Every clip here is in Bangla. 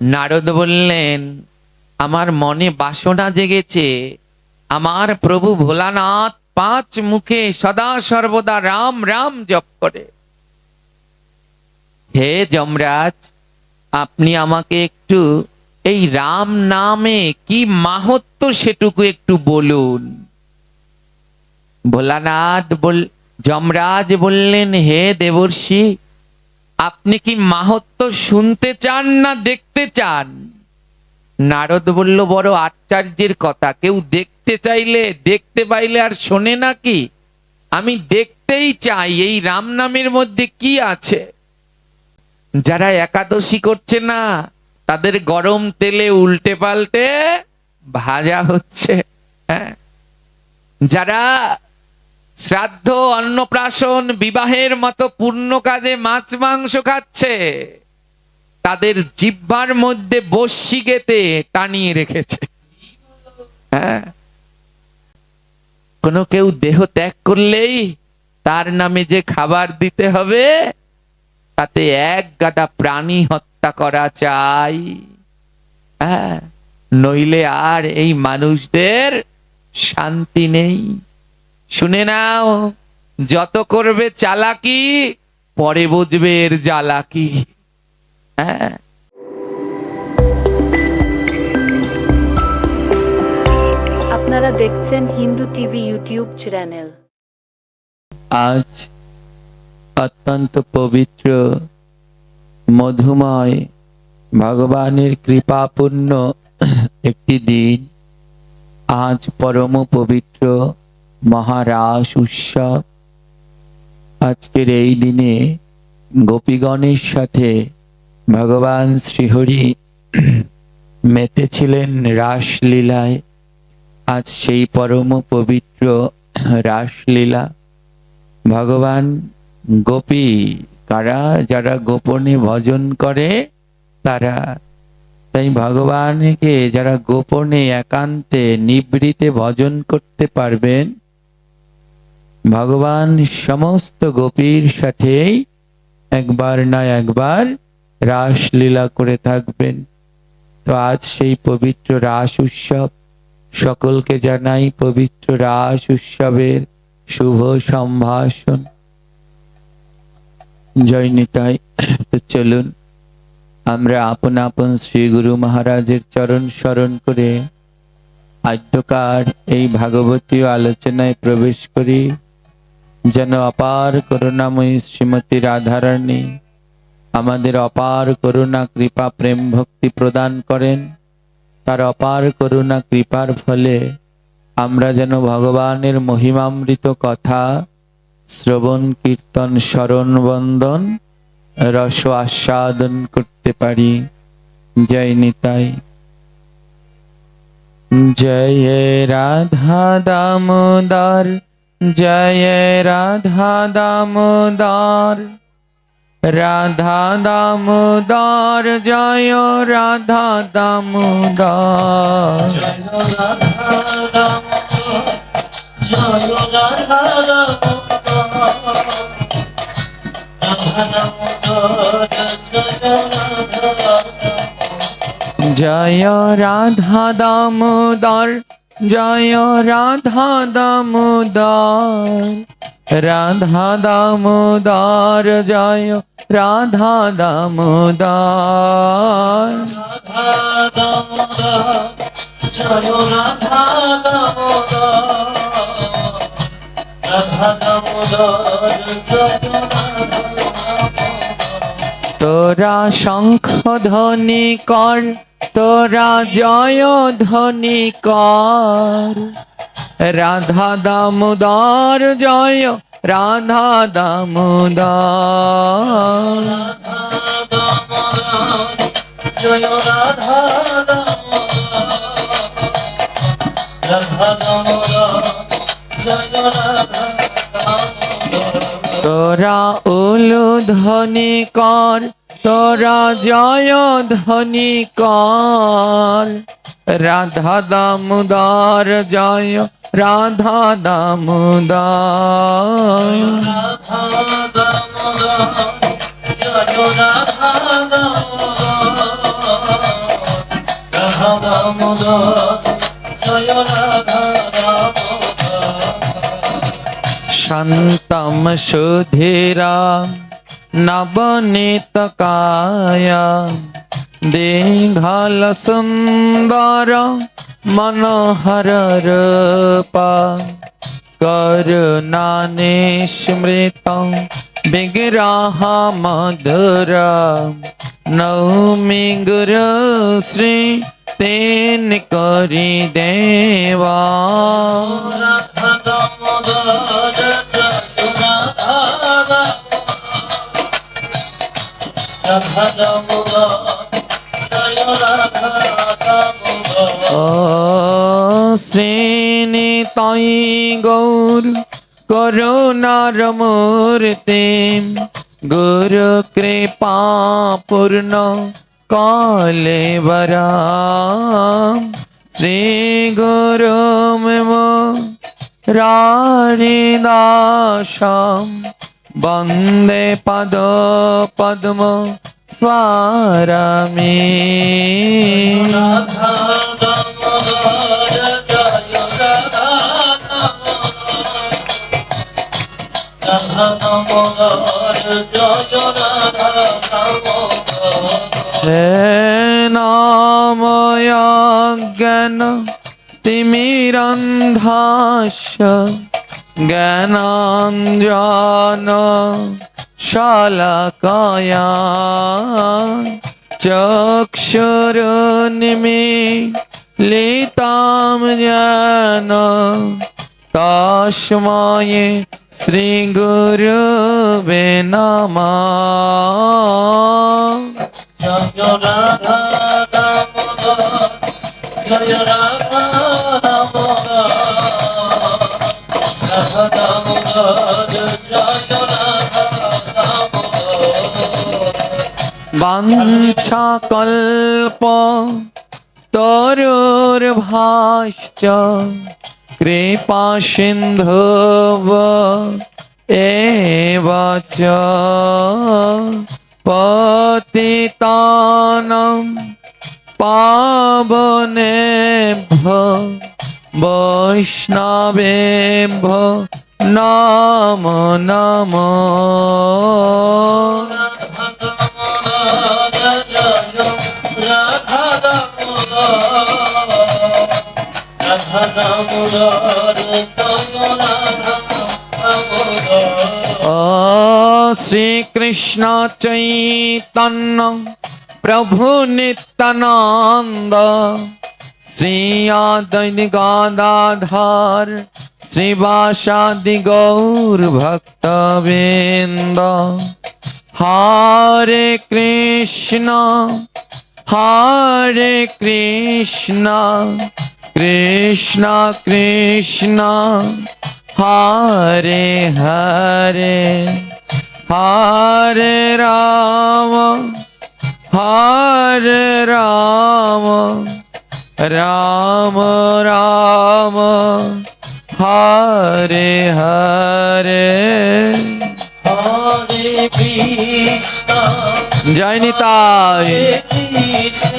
নারদ বললেন, আমার মনে বাসনা জেগেছে, আমার প্রভু ভোলানাথ 5 মুখে সদা সর্বদা রাম রাম জপ করে। হে যমরাজ, আপনি আমাকে একটু এই রাম নামে কি মাহাত্ম্য সেটুকু একটু বলুন। ভোলানাথ যমরাজ বললেন, হে দেবর্ষি, আপনি কি মাহাত্ম্য শুনতে চান না দেখতে চান? নারদ বলল, বড় আশ্চর্যের কথা, কেউ দেখতে চাইলে দেখতে পাইলে আর শোনে নাকি? আমি দেখতেই চাই এই রাম নামের মধ্যে কি আছে। যারা একাদশী করছে না, তাদের গরম তেলে উল্টে পাল্টে ভাজা হচ্ছে। হ্যাঁ, যারা শ্রাদ্ধ, অন্নপ্রাশন, বিবাহের মতো পূর্ণ কাজে মাছ মাংস খাচ্ছে, তাদের জিহ্বার মধ্যে বড়শি গেঁথে টানিয়ে রেখেছে। হ্যাঁ, কোনো কেউ দেহ ত্যাগ করলেই তার নামে যে খাবার দিতে হবে, তাতে 1 গাদা প্রাণী হত্যা করা চাই। হ্যাঁ, নইলে আর এই মানুষদের শান্তি নেই। শুনে নাও, যত করবে চালাকি, পরে বুঝবে এর জ্বালাকি। হ্যাঁ, আপনারা দেখছেন হিন্দু টিভি ইউটিউব চ্যানেল। আজ অত্যন্ত পবিত্র, মধুময়, ভগবানের কৃপাপূর্ণ একটি দিন। আজ পরম পবিত্র মহারাস উৎসব। আজকের এই দিনে গোপীগণের সাথে ভগবান শ্রীহরি মেতেছিলেন রাসলীলায়। আজ সেই পরম পবিত্র রাসলীলা। ভগবান গোপী কারা? যারা গোপনে ভজন করে তারা। তাই ভগবানকে যারা গোপনে একান্তে নিবৃতে ভজন করতে পারবেন, ভগবান সমস্ত গোপীর সাথেই একবার না একবার রাসলীলা করে থাকবেন। তো আজ সেই পবিত্র রাস উৎসব। সকলকে জানাই পবিত্র রাস উৎসবের শুভ সম্ভাষণ। জয় নিতাই। তো চলুন আমরা আপন আপন শ্রী গুরু মহারাজের চরণ স্মরণ করে আদ্যকার এই ভাগবতীয় আলোচনায় প্রবেশ করি। যেন অপার করুণাময়ী শ্রীমতী রাধারানী আমাদের অপার করুণা কৃপা প্রেম ভক্তি প্রদান করেন। তার অপার করুণা কৃপার ফলে আমরা যেন ভগবানের মহিমামৃত কথা শ্রবণ কীর্তন স্মরণ বন্দন রস আস্বাদন করতে পারি। জয় নিতাই। জয় রাধা দামোদর, জয় রাধা দামোদর, রাধা দামোদর, জয় রাধা দামোদর। জয় রাধা দামোদর, জয় রাধা দামোদর, রাধা দামোদর, জয় রাধা দামোদর। তোরা শঙ্খ ধ্বনি কর, তোরা জয় ধ্বনি কর, রাধা দামোদর, জয় রাধা দামোদর। তোরা উলু ধ্বনি কর, তোরা জয় ধ্বনি কর, রাধা দামোদর, জয় রাধা দামোদর। कान्तं सुधीरां नवनीतकाया दीघलसुन्दर मनोहर रूपा करुणानिस्मृतं विग्रह मधुरा नौमि गुरु श्री तेन करि देवा श्रीनिताई गौर करुणार मूर्ति गुरु कृपा पूर्ण कालेवरा श्री गुरु मेम राणीदासं वन्दे पद पद्म स्वारामि हे नामय ज्ञान तिमिरन्धास्य ज्ञानाञ्जन शलाकया चक्षुरुन्मीलितं येन तस्मै श्री गुरुवे नमः। जय राधा दामोदर जय राधा दामोदर राधा दामोदर जय राधा दामोदर। वाञ्छाकल्प तरुर्भाश्च कृपा सिन्धुव एव च पतितानं पावनेभ्यो वैष्णवेभ्यो नमो नमो। श्री कृष्ण चैतन्य प्रभु नित्यानंद श्री अद्वैत गदाधर श्रीवासादि गौर भक्तवृंद हरे कृष्ण कृष्ण कृष्ण हरे हरे हरे राम राम राम हरे हरे। हरे कृष्ण जय निताई कृष्ण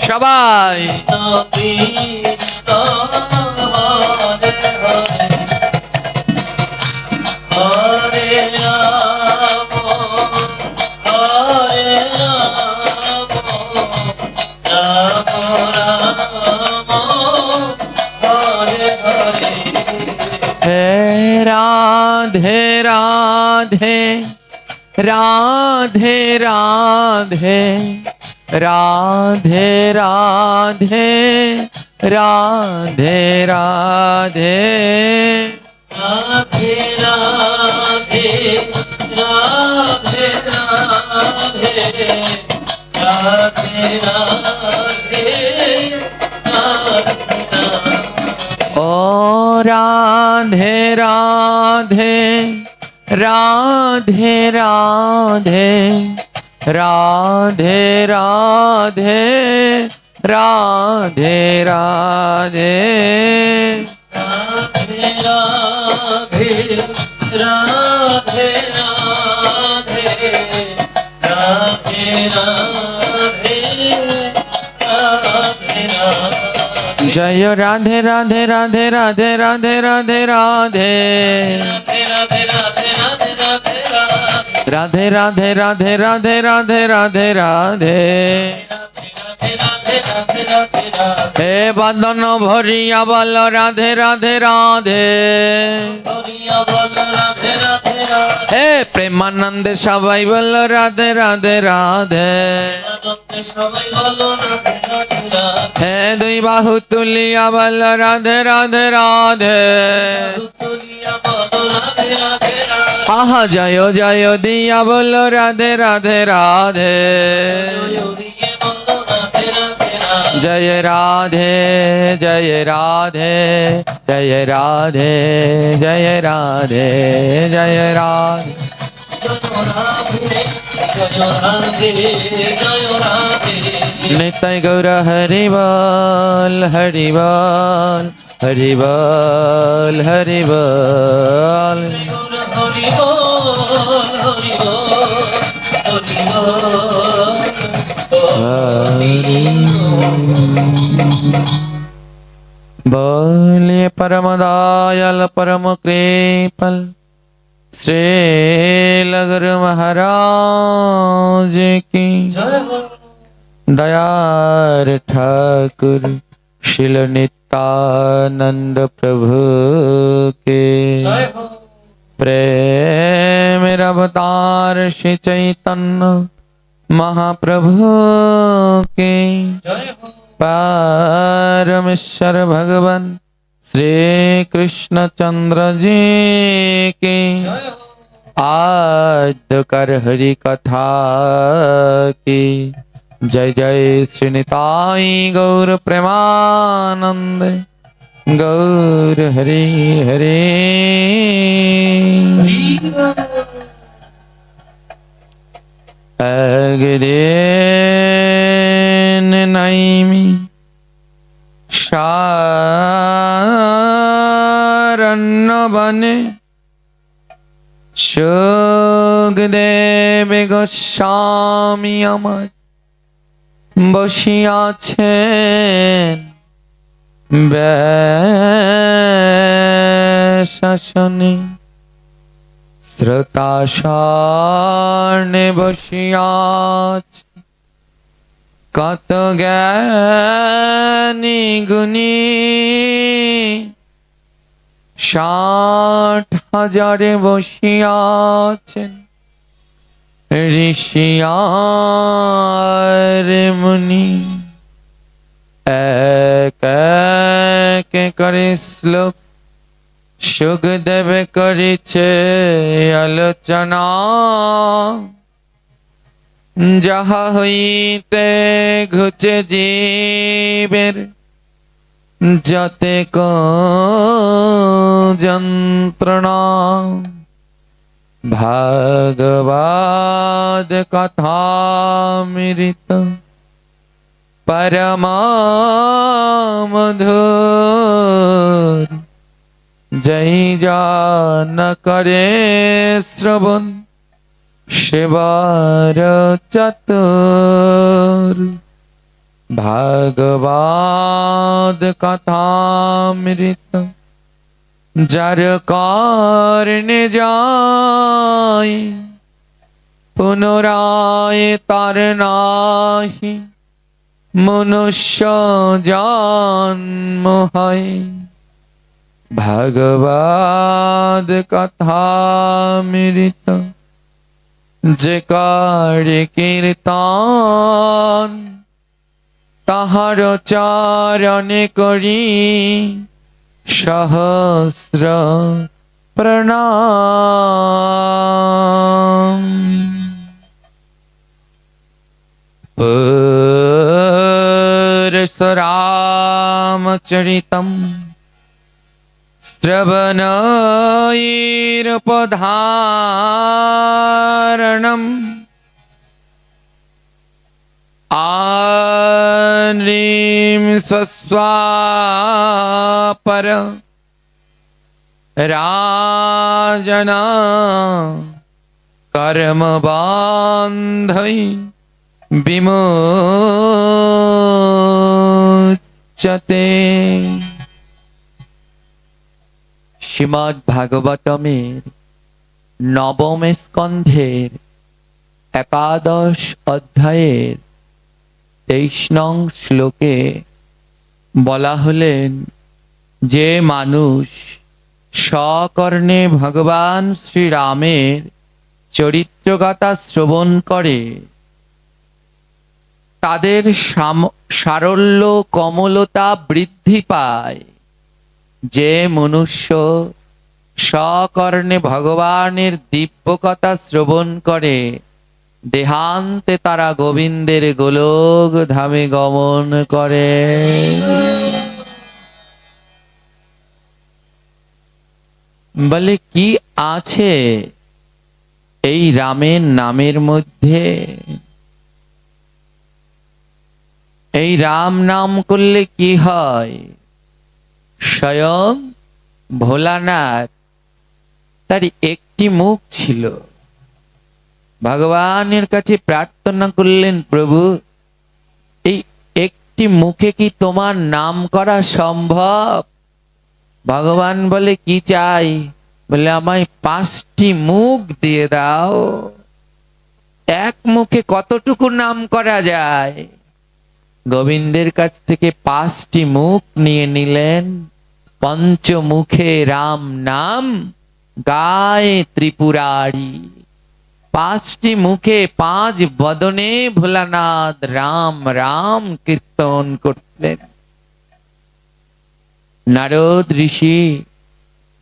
सबाई कृष्ण हरे हरे हरे राम राम राम हरे हरे। हे राधे राधे राधे राधे राधे राधे राधे राधे राधे राधे राधे राधे राधे राधे ओ राधे राधे राधे राधे राधे राधे राधे राधे राधे राधे राधे राधे राधे राधे राधे জয় রাধে রাধে রাধে রাধে রাধে রাধে রাধে রাধে রাধে রাধে রাধে রাধে রাধে রাধে রাধে রাধে রাধে হে বদন ভরিয়া বল রাধে রাধে রাধে হে প্রেমানন্দে সবাই বল রাধে রাধে রাধে সবাই বলো রাধে রাধে রাধে হে দুই বাহু তুলিয়া বল রাধে রাধে রাধে তুলিয়া বলো রাধে রাধে রাধে আহা জয় জয় দিয়া বল রাধে রাধে রাধে দিয়ে বলো রাধে রাধে রাধে জয় রাধে জয় রাধে জয় রাধে জয় রাধে জয় রাধে নিতাই গৌর হরি বল হরি বল হরি বল হরি বল बोलिए परम दयाल परम कृपल श्री गुरु महाराज की दयार ठाकुर शिल नित्यानंद प्रभु के प्रेम अवतार श्री चैतन्य महाप्रभु के परमेश्वर भगवान श्री कृष्ण चंद्र जी के आद्य कर हरि कथा की जय जय श्री निताई गौर प्रेमानंद गौर हरि हरि अगरेन नैमि शारण्य बने সুখদেব গোস্বামী আমার বসিয়াছেন ব্যাসাসনে শ্রোতাসনে বসিয়াছে কত জ্ঞানী গুণী 60,000 বসিয়াছেন ঋষি আর মুনি এক এক করে শ্লোক সুখদেব করিছে আলোচনা যাহা হইতে ঘুচে জীবের যতেক যন্ত্রণা ভাগবত কথামৃত পরমামধুর জয় জান করে শ্রবণ শিবার চতুর ভাগবত কথামৃত যার কারণে যায় পুনরায় তার নাহি মনুষ্য জন্ম হয় ভাগবত কথামৃত যে করে কীর্তন তাহার চারণে করি সহস্র প্রণাম পুরুষরামচরিতম শ্রবণৈরপধাरणम् आनीं स्वस्वापर राजना कर्म बान्धै विमोचते মুচ্যতে। শ্রীমদ্ ভাগবতমের নবম স্কন্ধের 11 অধ্যায়ের 23 নং শ্লোকে বলা হলেন, যে মানুষ স্বকর্ণে ভগবান শ্রীরামের চরিত্রগাথা শ্রবণ করে তাদের সারল্য কমলতা বৃদ্ধি পায়। যে মনুষ্য স্বকর্ণে ভগবানের দিব্য কথা শ্রবণ করে দেহান্তে তারা গোবিন্দের গোলক ধামে গমন করে। বলে কি আছে এই রামের নামের মধ্যে? এই রাম নাম করলে কি হয়? স্বয়ং ভোলানাথ, তার একটি মুখ ছিল, ভগবানের কাছে প্রার্থনা করলেন, প্রভু এই একটি মুখে কি তোমার নাম করা সম্ভব? ভগবান বলে কি চাই? বলে আমায় 5টি মুখ দিয়ে দাও। এক মুখে কতটুকু নাম করা যায়? গোবিন্দের কাছ থেকে 5টি মুখ নিয়ে নিলেন। পঞ্চমুখে রাম নাম গায়ে ত্রিপুরারি। 5টি মুখে 5 বদনে ভোলানাথ রাম রাম কীর্তন করতেন। নারদ ঋষি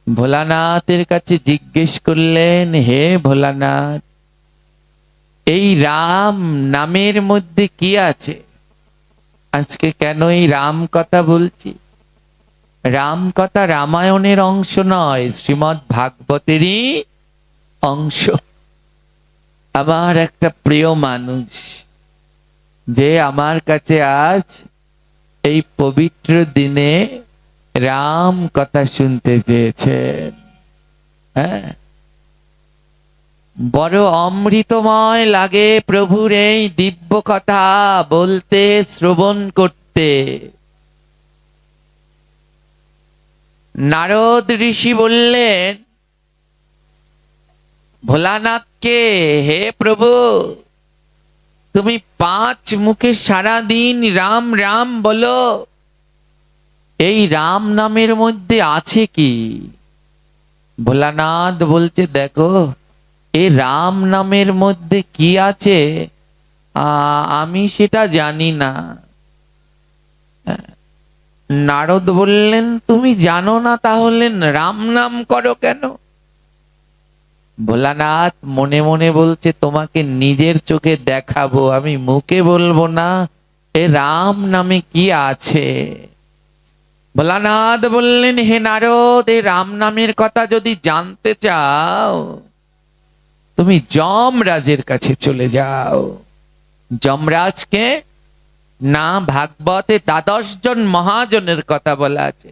ভোলানাথের কাছে জিজ্ঞেস করলেন, হে ভোলানাথ, এই রাম নামের মধ্যে কি আছে? আজকে কেন এই রাম কথা বলছি? রাম কথা রামায়ণের অংশ নয়, শ্রীমদ্ ভাগবতেরই অংশ। আমার একটা প্রিয় মানুষ যে আমার কাছে আজ এই পবিত্র দিনে রাম কথা শুনতে চেয়েছেন। হ্যাঁ, বড় অমৃতময় লাগে প্রভুর এই দিব্য কথা বলতে, শ্রবণ করতে। নারদ ঋষি বললেন ভোলানাথকে, হে প্রভু, তুমি 5 মুখে সারাদিন রাম রাম বলো, এই রাম নামের মধ্যে আছে কি? ভোলানাথ বলছে, দেখো এই রাম নামের মধ্যে কি আছে আমি সেটা জানি না। নারদ বললেন, তুমি জানো না তাহলে রাম নাম করো কেন? ভোলানাথ মনে মনে বলছে, তোমাকে নিজের চোখে দেখাবো, আমি মুখে বলবো না এ রাম নামে কি আছে। ভোলানাথ বললেন, হে নারদ, এই রাম নামের কথা যদি জানতে চাও তুমি যমরাজের কাছে চলে যাও। যমরাজকে না, ভাগবতে 12 জন মহাজনের কথা বলা আছে।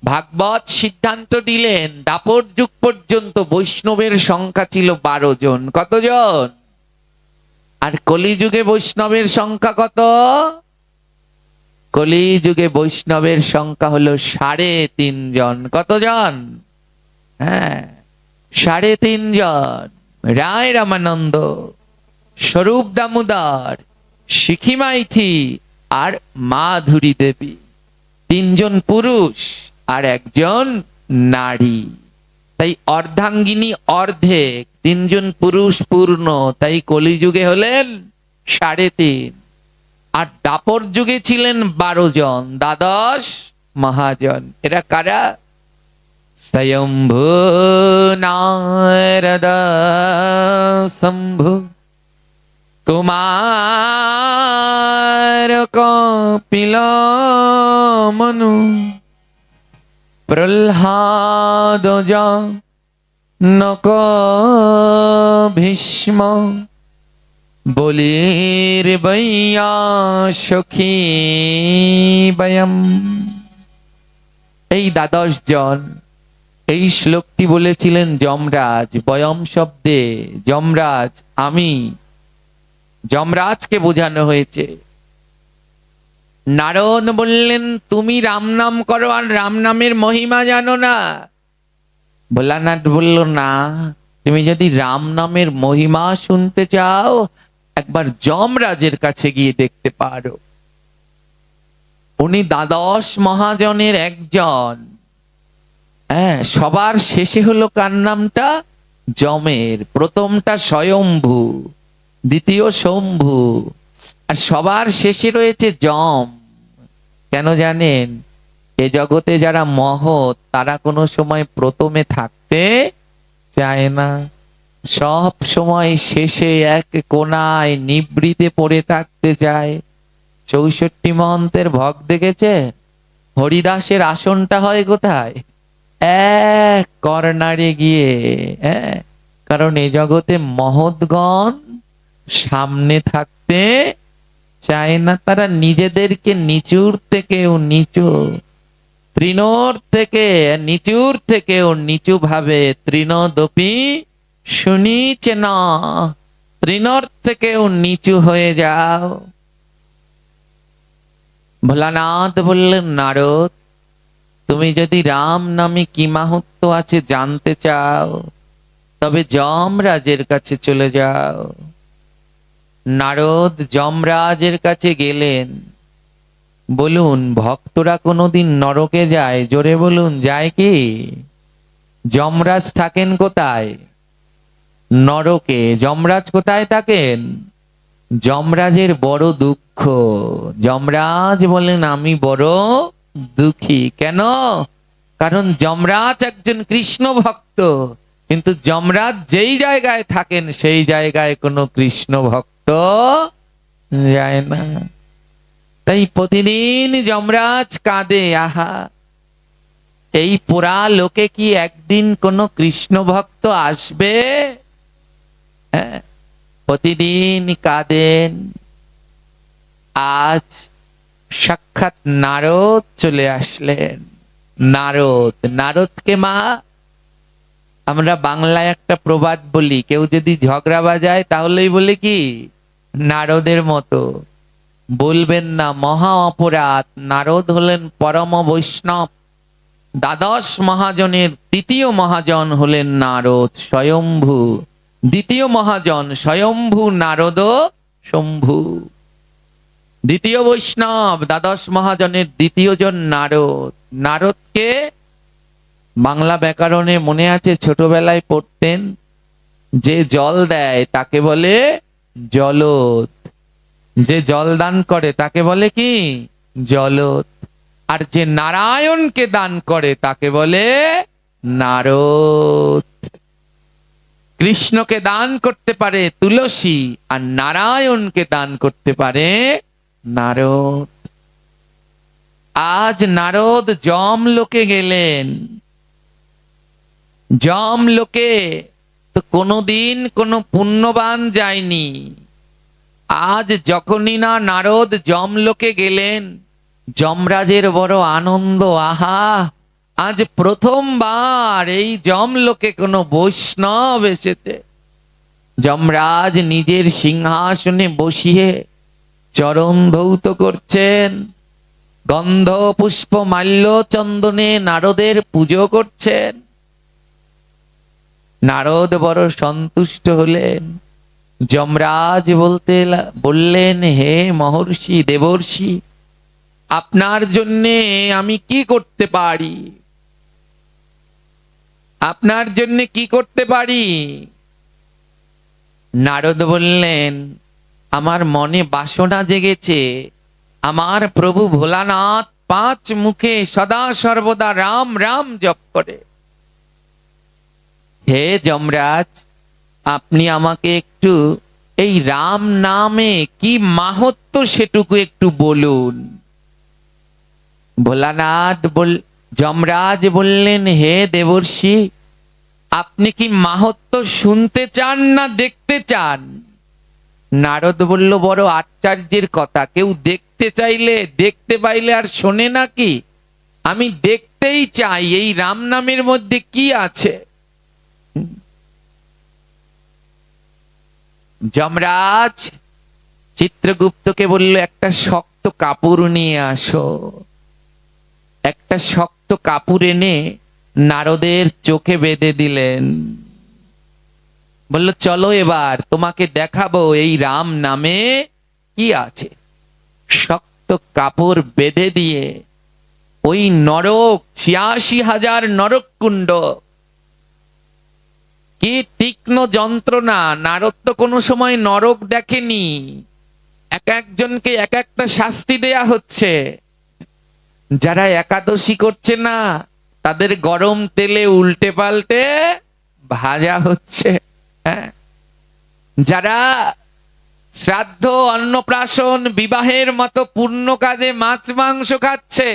ভাগবত সিদ্ধান্ত দিলেন দাপর যুগ পর্যন্ত বৈষ্ণবের সংখ্যা ছিল 12 জন। কতজন? আর কলিযুগে বৈষ্ণবের সংখ্যা কত? কলিযুগে বৈষ্ণবের সংখ্যা হলো 3.5 জন। কতজন? হ্যাঁ, 3.5 জন। রায় রামানন্দ, স্বরূপ দামোদর, শিখি মাইথি আর মাধুরী দেবী। 3 জন পুরুষ আর 1 জন নারী, তাই অর্ধাঙ্গিনী অর্ধেক। 3 জন পুরুষ পূর্ণ, তাই কলিযুগে হলেন 3.5। আর দাপর যুগে ছিলেন 12 জন, দ্বাদশ মহাজন। এরা কারা? স্বয়ম্ভু নারদ শম্ভু কুমার কপিল মনু প্রহ্লাদ জনক ভীষ্ম বলির বৈয়া সখী বয়ম। এই 12 জন। এই শ্লোকটি বলেছিলেন যমরাজ। বয়ম শব্দে যমরাজ, আমি, যমরাজকে বোঝানো হয়েছে। নারদ বললেন, তুমি রাম নাম করো আর রাম নামের মহিমা জানো না? ভোলানাথ বলল, না, তুমি যদি রাম নামের মহিমা শুনতে চাও একবার যমরাজের কাছে গিয়ে দেখতে পারো। উনি দ্বাদশ মহাজনের একজন। হ্যাঁ, সবার শেষে হলো কার নামটা? যমের। প্রথমটা স্বয়ম্ভু, দ্বিতীয় শম্ভু, আর সবার শেষে রয়েছে যম। কেন জানেন? এ জগতে যারা মহৎ তারা কোনো সময় প্রথমে থাকতে চায় না, সব সময় শেষে এক কোনায় নিবৃতে পড়ে থাকতে চায়। 64 মহন্তের ভগ দেখেছে? হরিদাসের আসনটা হয় কোথায়? এক কর্নারে গিয়ে। হ্যাঁ, কারণ এ জগতে মহৎগণ সামনে থাকতে চায় না। তারা নিজেদেরকে নিচুর থেকেও নিচু, তৃণর থেকে নিচুর থেকেও নিচু ভাবে। তৃণদপি শুনিচ না, তৃণর থেকেও নিচু হয়ে যাও। ভোলানাথ বললেন, নারদ, তুমি যদি রাম নামে কি মাহাত্ম্য আছে জানতে চাও তবে যমরাজের কাছে চলে যাও। নারদ যমরাজের কাছে গেলেন। বলুন, ভক্তরা কোনোদিন নরকে যায়? জোরে বলুন, যায় কি? যমরাজ থাকেন কোথায়? নরকে। যমরাজ কোথায় থাকেন? যমরাজের বড় দুঃখ। যমরাজ বলেন, আমি বড় দুঃখী। কেন? কারণ যমরাজ একজন কৃষ্ণ ভক্ত, কিন্তু যমরাজ যেই জায়গায় থাকেন সেই জায়গায় কোনো কৃষ্ণ ভক্ত যায় না। তাই প্রতিদিন যমরাজ কাঁদে, আহা, এই পোড়া লোকে কি একদিন কোনো কৃষ্ণ ভক্ত আসবে? হ্যাঁ, প্রতিদিন কাঁদেন। আজ সাক্ষাৎ নারদ চলে আসলেন। নারদ, নারদকে মা, আমরা বাংলায় একটা প্রবাদ বলি, কেউ যদি ঝগড়া বাজায় তাহলেই বলে কি, নারদের মতো। বলবেন না, মহা অপরাধ। নারদ হলেন পরম বৈষ্ণব। দ্বাদশ মহাজনের তৃতীয় মহাজন হলেন নারদ, স্বয়ম্ভু। দ্বিতীয় মহাজন স্বয়ম্ভু, নারদ শম্ভু। দ্বিতীয় বৈষ্ণব, দ্বাদশ মহাজনের দ্বিতীয় জন নারদ। নারদকে বাংলা ব্যাকরণে মনে আছে, ছোটবেলায় পড়তেন, যে জল দেয় তাকে বলে জলদ, যে জল দান করে তাকে বলে কি, জলদ, আর যে নারায়ণকে দান করে তাকে বলে নারদ। কৃষ্ণকে দান করতে পারে তুলসী, আর নারায়ণকে দান করতে পারে নারদ। আজ নারদ যম লোকে গেলেন। যম লোকে তো কোনোদিন কোনো পুণ্যবান যায়নি। আজ যখনই না নারদ যম লোকে গেলেন, যমরাজের বড় আনন্দ। আহা, আজ প্রথমবার এই যম লোকে কোনো বৈষ্ণব এসেছে। যমরাজ নিজের সিংহাসনে বসিয়ে চরণ ধৌত করছেন, গন্ধ পুষ্প মাল্য চন্দনে নারদের পুজো করছেন। নারদ বড় সন্তুষ্ট হলেন। যমরাজ বললেন, হে মহর্ষি, দেবর্ষি, আপনার জন্যে আমি কি করতে পারি? আপনার জন্যে কি করতে পারি? নারদ বললেন, আমার মনে বাসনা জেগেছে, আমার প্রভু ভোলানাথ 5 মুখে সদা সর্বদা রাম রাম জপ করে। হে যমরাজ, আপনি আমাকে একটু এই রাম নামে কি মাহাত্ম্য সেটুকু একটু বলুন। ভোলানাথ যমরাজ বললেন, হে দেবর্ষি, আপনি কি মাহাত্ম্য শুনতে চান না দেখতে চান? নারদ বলল, বড় আশ্চর্যের কথা, কেউ দেখতে চাইলে দেখতে পাইলে আর শোনে নাকি? আমি দেখতেই চাই এই রাম নামের মধ্যে কি আছে। যমরাজ চিত্রগুপ্তকে বলল, একটা শক্ত শক্ত কাপড় নিয়ে আসো। একটা শক্ত কাপড় এনে নারদের চোখে বেঁধে দিলেন। বলল, চলো এবার তোমাকে দেখাবো এই রাম নামে কি আছে। শক্ত কাপড় বেঁধে দিয়ে ওই নরক ৮৬,০০০ নরক কুণ্ড, কি তীক্ষ্ণ যন্ত্রণা। নারদ তো কোনো সময় নরক দেখেনি। এক একজনকে এক একটা শাস্তি দেয়া হচ্ছে। যারা একাদশী করছে না, তাদের গরম তেলে উল্টে পাল্টে ভাজা হচ্ছে। হ্যাঁ, যারা শ্রাদ্ধ, অন্নপ্রাশন, বিবাহের মতো পূর্ণ কাজে মাছ মাংস খাচ্ছে,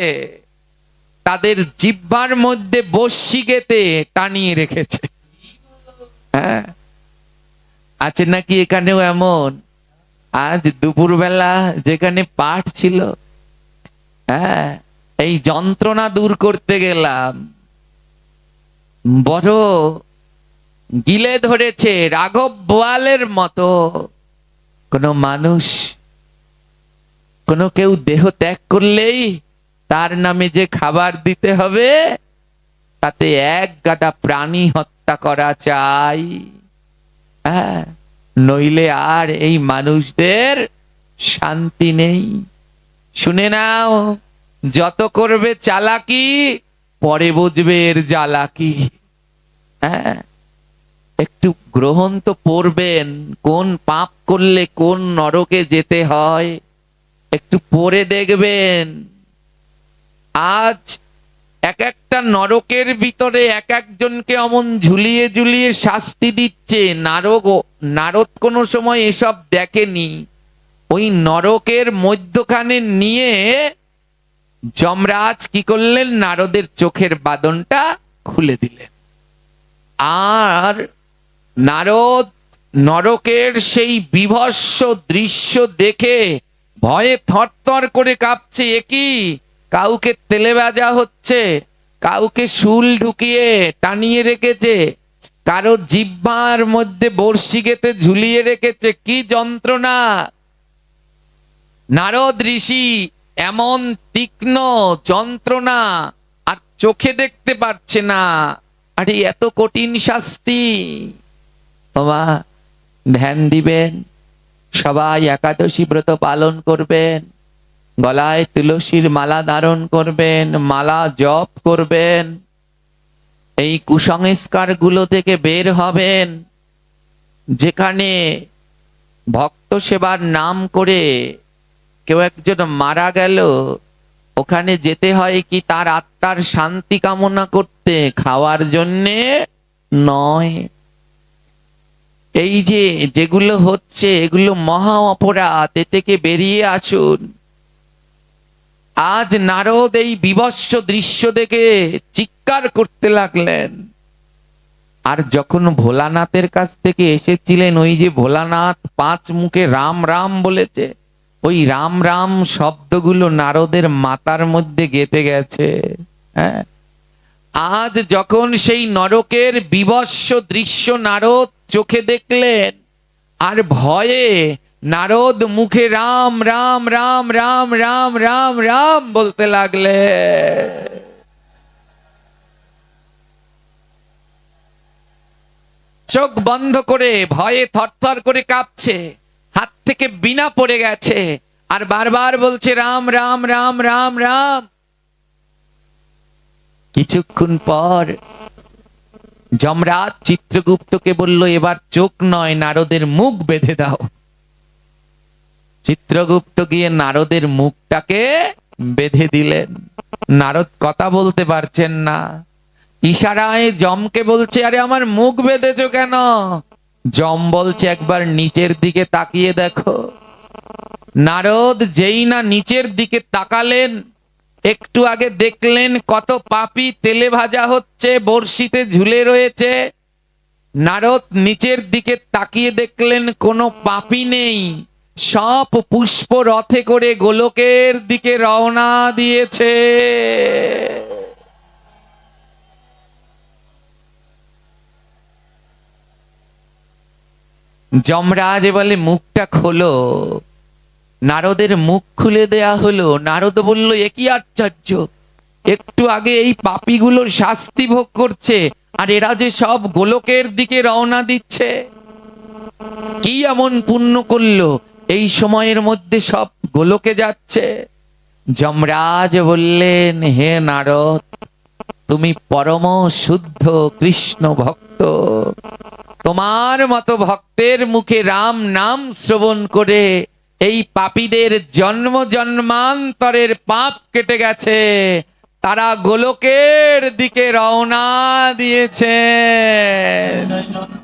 তাদের জিহ্বার মধ্যে বর্ষি গেতে টানিয়ে রেখেছে। হ্যাঁ, আছে নাকি এখানেও এমন? আজ দুপুরবেলা যেখানে পাঠ ছিল, হ্যাঁ, এই যন্ত্রণা দূর করতে গেলাম, বড় গিলে ধরেছে রাঘব বোয়ালের মতো। কোন মানুষ, কোন কেউ দেহ ত্যাগ করলেই তার নামে যে খাবার দিতে হবে, তাতে এক গাদা প্রাণী হত্যা করা চাই। হ্যাঁ, নইলে আর এই মানুষদের শান্তি নেই। শুনে নাও, যত করবে চালাকি, পরে বুঝবে এর জ্বালাকি। হ্যাঁ, একটু গ্রহণ তো পড়বেন, কোন পাপ করলে কোন নরকে যেতে হয় একটু পড়ে দেখবেন। আজ এক একটা নরকের ভিতরে এক একজনকে অমন ঝুলিয়ে ঝুলিয়ে শাস্তি দিচ্ছে। নারদ কোনো সময় এসব দেখেনি। ওই নরকের মধ্যখানে নিয়ে যমরাজ কি করলেন, নারদের চোখের বাঁধনটা খুলে দিলেন। আর নারদ নরকের সেই বীভৎস দৃশ্য দেখে ভয়ে থরথর করে কাঁপছে। একই, কাউকে তেলে ভাজা হচ্ছে, কাউকে শুল ঢুকিয়ে টানিয়ে রেখেছে, কারো জিহ্বার মধ্যে বর্ষি গেতে ঝুলিয়ে রেখেছে। কি যন্ত্রণা! নারদ ঋষি এমন তীক্ষ্ণ যন্ত্রণা আর চোখে দেখতে পারছে না। আরে এত কঠিন শাস্তি! বাবা, ধ্যান দিবেন, সবাই একাদশী ব্রত পালন করবেন, গলায় তুলসীর মালা ধারণ করবেন, মালা জপ করবেন, এই কুসংস্কার গুলো থেকে বের হবেন। যেখানে ভক্ত সেবার নাম করে কেউ একজন মারা গেল, ওখানে যেতে হয় কি তার আত্মার শান্তি কামনা করতে, খাওয়ার জন্যে নয়। এই যে যেগুলো হচ্ছে, এগুলো মহা অপরাধ, এ থেকে বেরিয়ে আসুন। আজ নারদ এই বিভৎস দৃশ্য দেখে চিৎকার করতে লাগলেন। আর যখন ভোলানাথের কাছ থেকে এসেছিলেন, ওই যে ভোলানাথ ৫ মুখে রাম রাম বলেছে, ওই রাম রাম শব্দগুলো নারদের মাথার মধ্যে গেঁথে গেছে। হ্যাঁ, আজ যখন সেই নরকের বিভৎস দৃশ্য নারদ চোখে দেখলেন, আর ভয়ে নারদ মুখে রাম রাম রাম রাম রাম রাম রাম বলতে লাগলে। চোখ বন্ধ করে ভয়ে থরথর করে কাঁপছে, হাত থেকে বীণা পড়ে গেছে, আর বারবার বলছে রাম রাম রাম রাম রাম। কিছুক্ষণ পর যমরাজ চিত্রগুপ্তকে বলল, এবার চোখ নয়, নারদের মুখ বেঁধে দাও। চিত্রগুপ্ত গিয়ে নারদের মুখটাকে বেঁধে দিলেন। নারদ কথা বলতে পারছেন না, ইশারায় যমকে বলছে, আরে আমার মুখ বেঁধেছো কেন? যম বলছে, একবার নিচের দিকে তাকিয়ে দেখো। নারদ যেই না নিচের দিকে তাকালেন, একটু আগে দেখলেন কত পাপী তেলে ভাজা হচ্ছে, বর্ষিতে ঝুলে রয়েছে। নারদ নিচের দিকে তাকিয়ে দেখলেন কোনো পাপী নেই, সব পুষ্প রথে করে গোলকের দিকে রওনা দিয়েছে। যমরাজ বলে, মুখটা খোলো। নারদের মুখ খুলে দেয়া হলো। নারদ বলল, এ কি আশ্চর্য, একটু আগে এই পাপীগুলো শাস্তি ভোগ করছে, আর এরা যে সব গোলকের দিকে রওনা দিচ্ছে। কি এমন পুণ্য করলো এই সময়ের মধ্যে সব গোলকে যাচ্ছে? যমরাজ বললেন, হে নারদ, তুমি পরম শুদ্ধ কৃষ্ণ ভক্ত, তোমার মতো ভক্তের মুখে রাম নাম শ্রবণ করে এই পাপীদের জন্ম জন্মান্তরের পাপ কেটে গেছে, তারা গোলকের দিকে রওনা দিয়েছে। জয় জগন্নাথ।